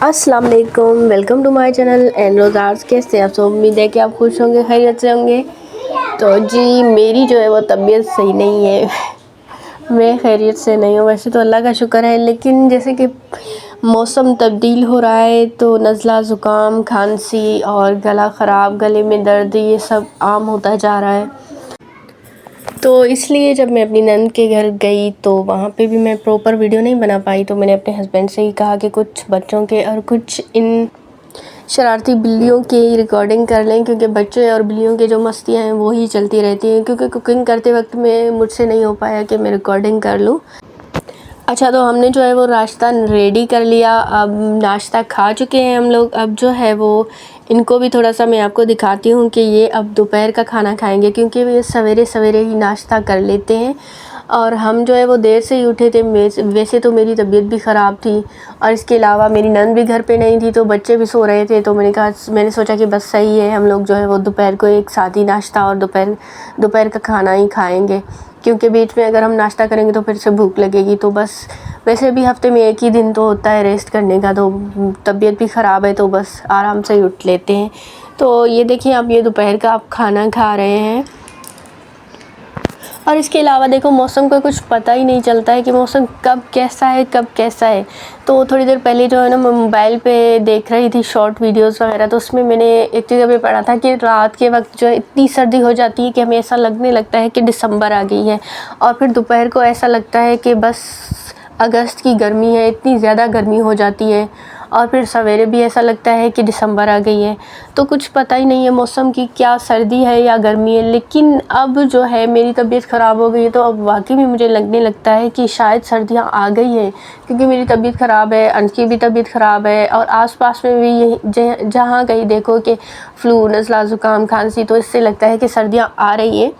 अस्सलाम वालेकुम, welcome to my channel and रोज़ार्स। कैसे आप सब? उम्मीद है कि आप खुश होंगे, खैरियत से होंगे। तो जी मेरी जो है वो तबीयत सही नहीं है मैं खैरियत से नहीं हूँ। वैसे तो अल्लाह का शुक्र है, लेकिन जैसे कि मौसम तब्दील हो रहा है तो नज़ला, ज़ुकाम, खांसी और गला ख़राब, गले में दर्द, ये सब आम होता जा रहा है। तो इसलिए जब मैं अपनी नंद के घर गई तो वहाँ पे भी मैं प्रॉपर वीडियो नहीं बना पाई। तो मैंने अपने हस्बैंड से ही कहा कि कुछ बच्चों के और कुछ इन शरारती बिल्लियों की रिकॉर्डिंग कर लें, क्योंकि बच्चे और बिल्लियों की जो मस्तियाँ हैं वो ही चलती रहती हैं। क्योंकि कुकिंग करते वक्त में मुझसे नहीं हो पाया कि मैं रिकॉर्डिंग कर लूँ। अच्छा, तो हमने जो है वो नाश्ता रेडी कर लिया। अब नाश्ता खा चुके हैं हम लोग। अब जो है वो इनको भी थोड़ा सा मैं आपको दिखाती हूँ कि ये अब दोपहर का खाना खाएंगे, क्योंकि ये सवेरे सवेरे ही नाश्ता कर लेते हैं। और हम जो है वो देर से ही उठे थे। वैसे तो मेरी तबीयत भी ख़राब थी और इसके अलावा मेरी नंद भी घर पे नहीं थी, तो बच्चे भी सो रहे थे। तो मैंने सोचा कि बस सही है, हम लोग जो है वो दोपहर को एक साथ ही नाश्ता और दोपहर का खाना ही खाएंगे, क्योंकि बीच में अगर हम नाश्ता करेंगे तो फिर से भूख लगेगी। तो बस वैसे भी हफ्ते में एक ही दिन तो होता है रेस्ट करने का, तो तबीयत भी ख़राब है तो बस आराम से ही उठ लेते हैं। तो ये देखिए, आप ये दोपहर का आप खाना खा रहे हैं। और इसके अलावा देखो, मौसम का कुछ पता ही नहीं चलता है कि मौसम कब कैसा है कब कैसा है। तो थोड़ी देर पहले जो है ना, मैं मोबाइल पे देख रही थी शॉर्ट वीडियोस वगैरह, तो उसमें मैंने एक जगह पे पढ़ा था कि रात के वक्त जो है इतनी सर्दी हो जाती है कि हमें ऐसा लगने लगता है कि दिसंबर आ गई है। और फिर दोपहर को ऐसा लगता है कि बस अगस्त की गर्मी है, इतनी ज़्यादा गर्मी हो जाती है। और फिर सवेरे भी ऐसा लगता है कि दिसंबर आ गई है। तो कुछ पता ही नहीं है मौसम की, क्या सर्दी है या गर्मी है। लेकिन अब जो है मेरी तबीयत ख़राब हो गई है, तो अब वाकई में मुझे लगने लगता है कि शायद सर्दियाँ आ गई हैं, क्योंकि मेरी तबीयत ख़राब है, अंश की भी तबीयत ख़राब है, और आसपास में भी यही जहाँ कहीं देखो कि फ्लू, नज़ला, ज़ुकाम, खांसी, तो इससे लगता है कि सर्दियाँ आ रही हैं।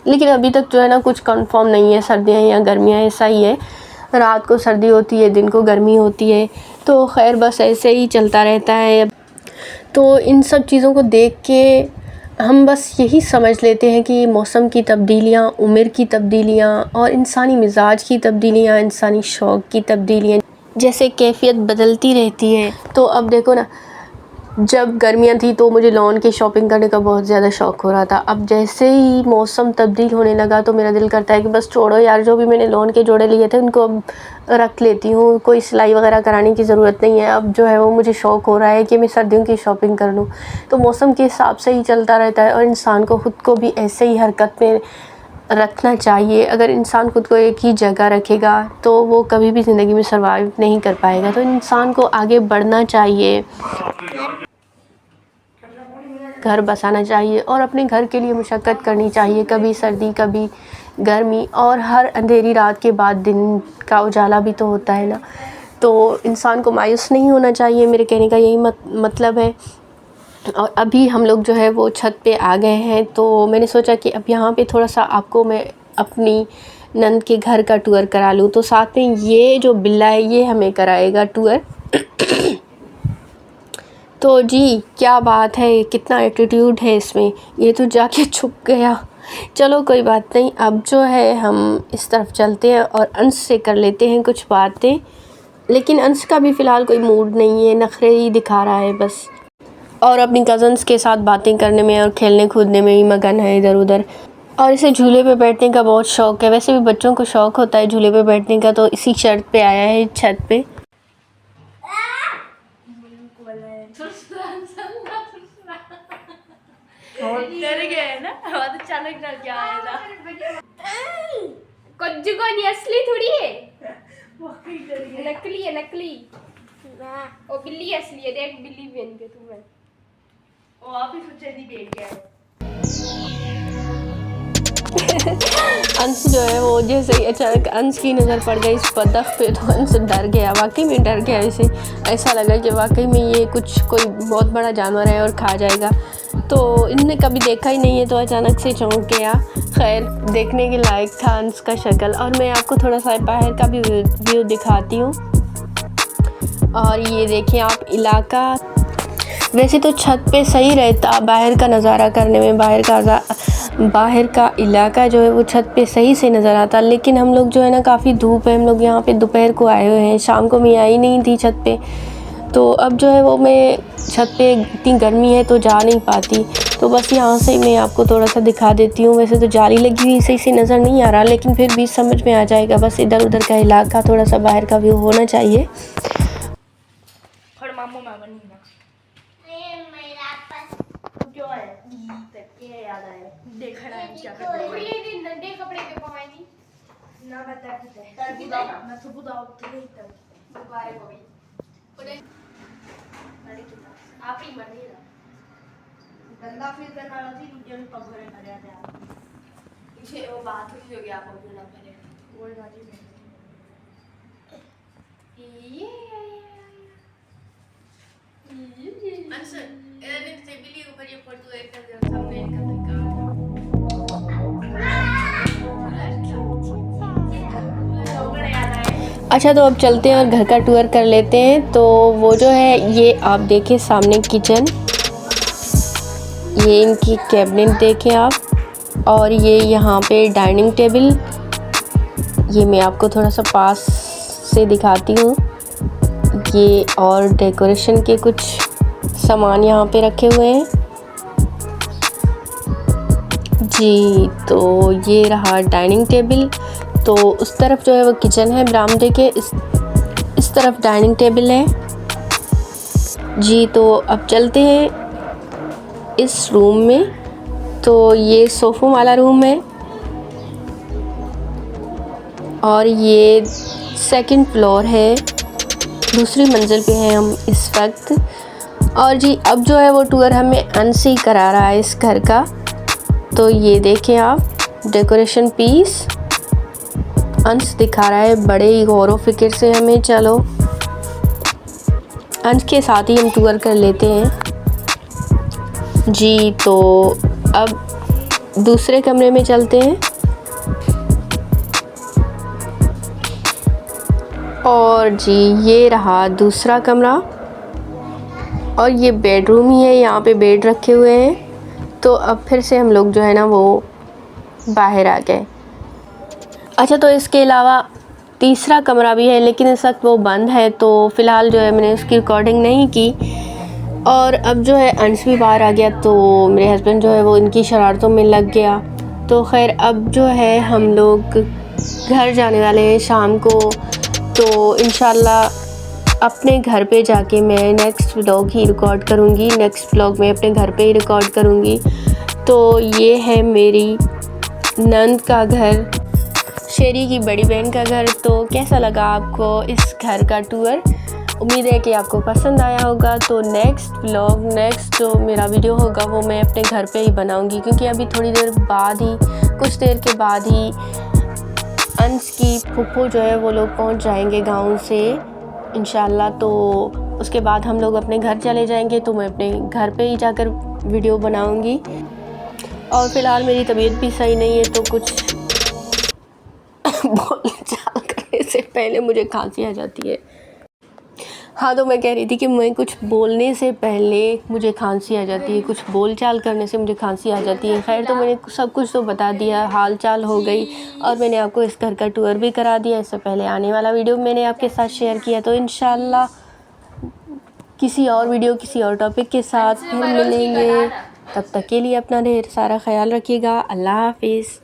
लेकिन अभी तक जो है ना कुछ कंफर्म नहीं है, सर्दियाँ या गर्मियाँ, ऐसा ही है। रात को सर्दी होती है, दिन को गर्मी होती है। तो खैर बस ऐसे ही चलता रहता है। तो इन सब चीज़ों को देख के हम बस यही समझ लेते हैं कि मौसम की तब्दीलियाँ, उम्र की तब्दीलियाँ और इंसानी मिजाज की तब्दीलियाँ, इंसानी शौक़ की तब्दीलियाँ, जैसे कैफियत बदलती रहती है। तो अब देखो ना, जब गर्मियाँ थी तो मुझे लॉन की शॉपिंग करने का बहुत ज़्यादा शौक़ हो रहा था। अब जैसे ही मौसम तब्दील होने लगा तो मेरा दिल करता है कि बस छोड़ो यार, जो भी मैंने लॉन के जोड़े लिए थे उनको अब रख लेती हूँ, कोई सिलाई वगैरह कराने की ज़रूरत नहीं है। अब जो है वो मुझे शौक़ हो रहा है कि मैं सर्दियों की शॉपिंग कर लूँ। तो मौसम के हिसाब से ही चलता रहता है, और इंसान को ख़ुद को भी ऐसे ही हरकत में रखना चाहिए। अगर इंसान ख़ुद को एक ही जगह रखेगा तो वो कभी भी ज़िंदगी में सर्वाइव नहीं कर पाएगा। तो इंसान को आगे बढ़ना चाहिए, घर बसाना चाहिए और अपने घर के लिए मशक्क़त करनी चाहिए। कभी सर्दी, कभी गर्मी, और हर अंधेरी रात के बाद दिन का उजाला भी तो होता है ना। तो इंसान को मायूस नहीं होना चाहिए, मेरे कहने का यही मतलब है। और अभी हम लोग जो है वो छत पे आ गए हैं, तो मैंने सोचा कि अब यहाँ पे थोड़ा सा आपको मैं अपनी नंद के घर का टूर करा लूँ। तो साथ में ये जो बिल्ला है ये हमें कराएगा टूर। तो जी क्या बात है, कितना एटीट्यूड है इसमें, ये तो जाके छुप गया। चलो कोई बात नहीं, अब जो है हम इस तरफ चलते हैं और अंश से कर लेते हैं कुछ बातें। लेकिन अंश का भी फ़िलहाल कोई मूड नहीं है, नखरे ही दिखा रहा है बस, और अपनी कज़न्स के साथ बातें करने में और खेलने कूदने में ही मगन है इधर उधर। और इसे झूले पे बैठने का बहुत शौक़ है। वैसे भी बच्चों को शौक़ होता है झूले पे बैठने का, तो इसी शर्त पे आया है छत पे। डर गया है ना, बहुत अचानक डर के आया था। कज्जू को नहीं, असली थोड़ी है, नकली है, नकली। ओ बिल्ली असली है, देख बिल्ली बन के तुम्हें। ओ आप ही सोचे नहीं बेच गया। अंश जो है वो जैसे ही अचानक अंश की नज़र पड़ गई इस बतख पे, तो अंश डर गया, वाकई में डर गया। इसे ऐसा लगा कि वाकई में ये कुछ कोई बहुत बड़ा जानवर है और खा जाएगा। तो इनने कभी देखा ही नहीं है, तो अचानक से चौंक गया। खैर देखने के लायक था अंश का शक्ल। और मैं आपको थोड़ा सा बाहर का भी व्यू दिखाती हूँ। और ये देखें आप इलाका, वैसे तो छत पे सही रहता बाहर का नज़ारा करने में, बाहर का इलाका जो है वो छत पे सही से नज़र आता। लेकिन हम लोग जो है ना, काफ़ी धूप है, हम लोग यहाँ पे दोपहर को आए हुए हैं, शाम को मैं आई नहीं थी छत पे। तो अब जो है वो मैं छत पे इतनी गर्मी है तो जा नहीं पाती, तो बस यहाँ से मैं आपको थोड़ा सा दिखा देती हूँ। वैसे तो जाली लगी हुई सही से नज़र नहीं आ रहा, लेकिन फिर भी समझ में आ जाएगा। बस इधर उधर का इलाका, थोड़ा सा बाहर का व्यू होना चाहिए। और मामू मामा नहीं ना मेरा पास जो है ये याद आया देखना है क्या करते हैं नंगे कपड़े के पवानी ना बता देते हैं तर बुदा ना तो बुदा तो नहीं तर दोबारा को भी अरे आप ही मर नहीं गंदा फील करना थी मुझे पगोरे कर दिया इसे वो बात हुई जो गया आपको ना पहले वो बाजी में ये आंसर एलेवन से बिली ऊपर ये फोटो एक कर दो सामने का अच्छा, तो अब चलते हैं और घर का टूर कर लेते हैं। तो वो जो है ये आप देखें सामने किचन, ये इनकी कैबिनेट देखें आप, और ये यहाँ पे डाइनिंग टेबल, ये मैं आपको थोड़ा सा पास से दिखाती हूँ। ये और डेकोरेशन के कुछ सामान यहाँ पे रखे हुए हैं जी। तो ये रहा डाइनिंग टेबल, तो उस तरफ जो है वो किचन है बरामदे के, इस तरफ डाइनिंग टेबल है जी। तो अब चलते हैं इस रूम में। तो ये सोफ़ों वाला रूम है और ये सेकंड फ्लोर है, दूसरी मंजिल पे हैं हम इस वक्त। और जी अब जो है वो टूर हमें अंश ही करा रहा है इस घर का। तो ये देखें आप, डेकोरेशन पीस अंश दिखा रहा है बड़े ही गौर व फिक्र से हमें। चलो अंश के साथ ही हम टूर कर लेते हैं जी। तो अब दूसरे कमरे में चलते हैं और जी ये रहा दूसरा कमरा और ये बेडरूम ही है, यहाँ पे बेड रखे हुए हैं। तो अब फिर से हम लोग जो है ना वो बाहर आ गए। अच्छा, तो इसके अलावा तीसरा कमरा भी है, लेकिन इस वक्त वो बंद है, तो फ़िलहाल जो है मैंने उसकी रिकॉर्डिंग नहीं की। और अब जो है अंश भी बाहर आ गया, तो मेरे हस्बैंड जो है वो इनकी शरारतों में लग गया। तो खैर अब जो है हम लोग घर जाने वाले हैं शाम को। तो इंशाल्लाह अपने घर पे जाके मैं नेक्स्ट व्लॉग ही रिकॉर्ड करूँगी, नेक्स्ट व्लॉग में अपने घर पे ही रिकॉर्ड करूँगी। तो ये है मेरी नंद का घर, शेरी की बड़ी बहन का घर। तो कैसा लगा आपको इस घर का टूर? उम्मीद है कि आपको पसंद आया होगा। तो नेक्स्ट व्लॉग, नेक्स्ट जो मेरा वीडियो होगा वो मैं अपने घर पे ही बनाऊंगी, क्योंकि अभी थोड़ी देर बाद ही, कुछ देर के बाद ही अंश की फूफो जो है वो लोग पहुंच जाएंगे गांव से इंशाल्लाह। तो उसके बाद हम लोग अपने घर चले जाएंगे, तो मैं अपने घर पे ही जाकर वीडियो बनाऊंगी। और फ़िलहाल मेरी तबीयत भी सही नहीं है, तो कुछ बोल चाल करने से पहले मुझे खांसी आ जाती है। हाँ, तो मैं कह रही थी कि मैं कुछ बोलने से पहले मुझे खांसी आ जाती है, कुछ बोल चाल करने से मुझे खांसी आ जाती है। खैर, तो मैंने सब कुछ तो बता दिया, हाल चाल हो गई, और मैंने आपको इस घर का टूर भी करा दिया। इससे पहले आने वाला वीडियो मैंने आपके साथ शेयर किया। तो इंशाल्लाह किसी और वीडियो, किसी और टॉपिक के साथ फिर मिलेंगे। तब तक के लिए अपना ढेर सारा ख्याल रखिएगा। अल्लाह हाफिज़।